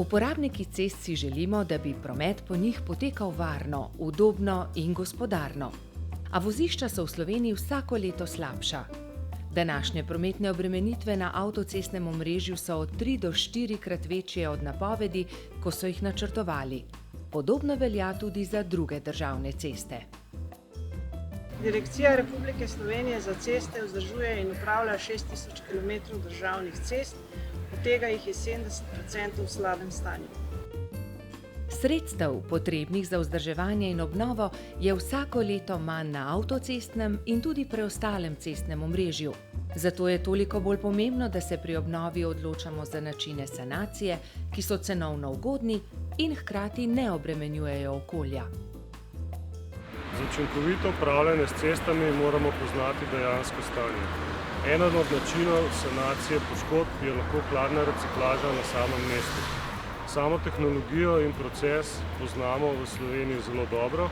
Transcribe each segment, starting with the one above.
Uporabniki cest si želimo, da bi promet po njih potekal varno, udobno in gospodarno. A vozišča so v Sloveniji vsako leto slabša. Današnje prometne obremenitve na avtocestnem omrežju so od 3 do 4-krat večje od napovedi, ko so jih načrtovali. Podobno velja tudi za druge državne ceste. Direkcija Republike Slovenije za ceste vzdržuje in upravlja 6000 km državnih cest, od tega jih je 70% v slabem stanju. Sredstev, potrebnih za vzdrževanje in obnovo, je vsako leto manj na avtocestnem in tudi preostalem cestnem omrežju. Zato je toliko bolj pomembno, da se pri obnovi odločamo za načine sanacije, ki so cenovno ugodni in hkrati ne obremenjujejo okolja. Za učinkovito upravljanje s cestami moramo poznati dejansko stanje. Eden od načinov sanacije poškodb je lahko hladna reciklaža na samem mestu. Samo tehnologijo in proces poznamo v Sloveniji zelo dobro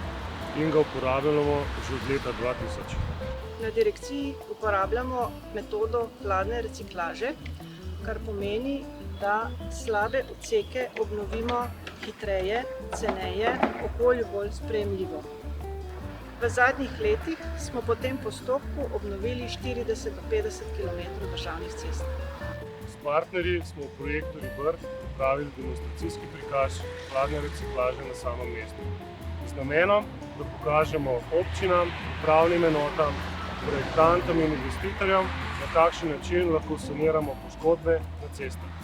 in ga uporabljamo že od leta 2000. Na direkciji uporabljamo metodo hladne reciklaže, kar pomeni, da slabe odseke obnovimo hitreje, ceneje, okolju bolj sprejemljivo. V zadnjih letih smo po tem postopku obnovili 40 do 50 km državnih cest. S partnerji smo v projektu Rebirth pripravili demonstracijski prikaz hladne reciklaže na samem mestu. Z namenom, da pokažemo občinam, upravnim enotam, projektantom in investitorjem, na kakšen način lahko saniramo poškodbe na cestah.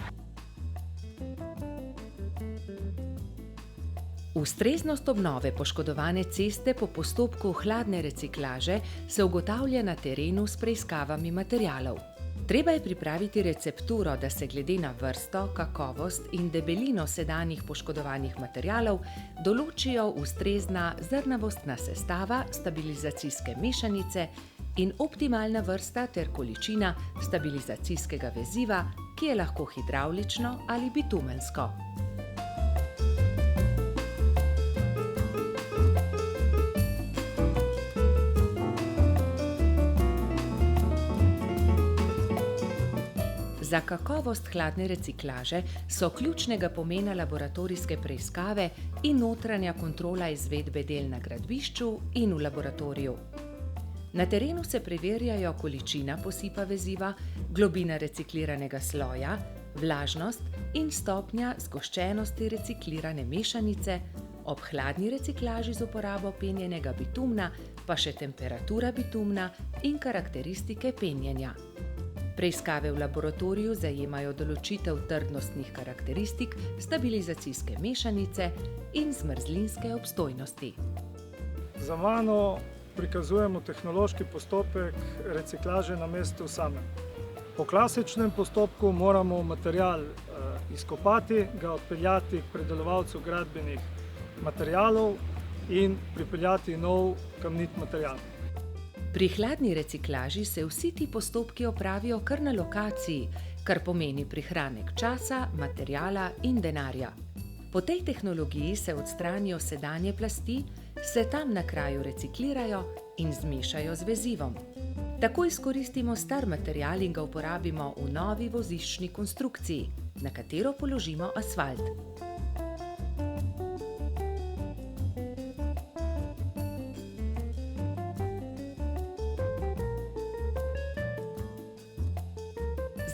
Ustreznost obnove poškodovane ceste po postopku hladne reciklaže se ugotavlja na terenu s preiskavami materialov. Treba je pripraviti recepturo, da se glede na vrsto, kakovost in debelino sedanjih poškodovanih materialov določijo ustrezna zrnavostna sestava stabilizacijske mešanice in optimalna vrsta ter količina stabilizacijskega veziva, ki je lahko hidravlično ali bitumensko. Za kakovost hladne reciklaže so ključnega pomena laboratorijske preiskave in notranja kontrola izvedbe del na gradbišču in v laboratoriju. Na terenu se preverjajo količina posipa veziva, globina recikliranega sloja, vlažnost in stopnja zgoščenosti reciklirane mešanice, ob hladni reciklaži z uporabo penjenega bitumna pa še temperatura bitumna in karakteristike penjenja. Preiskave v laboratoriju zajemajo določitev trdnostnih karakteristik stabilizacijske mešanice in zmrzlinske obstojnosti. Za mano prikazujemo tehnološki postopek reciklaže na mestu samem. Po klasičnem postopku moramo material izkopati, ga odpeljati k predelovalcu gradbenih materialov in pripeljati nov kamnit material. Pri hladni reciklaži se vsi ti postopki opravijo kar na lokaciji, kar pomeni prihranek časa, materiala in denarja. Po tej tehnologiji se odstranijo sedanje plasti, se tam na kraju reciklirajo in zmešajo z vezivom. Tako izkoristimo star material in ga uporabimo v novi voziščni konstrukciji, na katero položimo asfalt.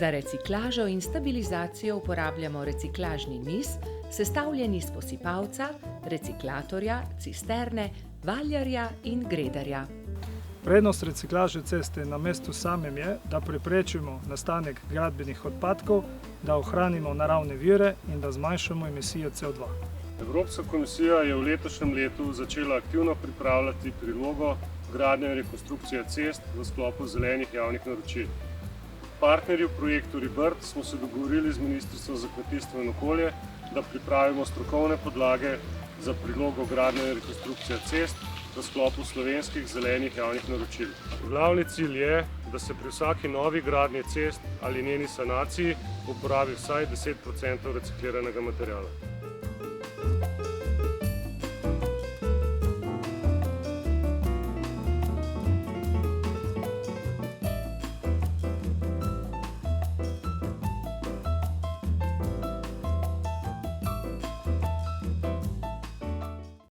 Za reciklažo in stabilizacijo uporabljamo reciklažni niz, sestavljen iz posipalca, reciklatorja, cisterne, valjarja in gredarja. Prednost reciklaže ceste na mestu samem je, da preprečimo nastanek gradbenih odpadkov, da ohranimo naravne vire in da zmanjšamo emisije CO2. Evropska komisija je v letošnjem letu začela aktivno pripravljati prilogo gradnje in rekonstrukcije cest v sklopu zelenih javnih naročil. Partnerji v projektu Rebirth smo se dogovorili z Ministrstvom za kmetijstvo in okolje, da pripravimo strokovne podlage za prilogo gradnje in rekonstrukcije cest v sklopu slovenskih zelenih javnih naročil. Glavni cilj je, da se pri vsaki novi gradnji cest ali njeni sanaciji uporabi vsaj 10% recikliranega materiala.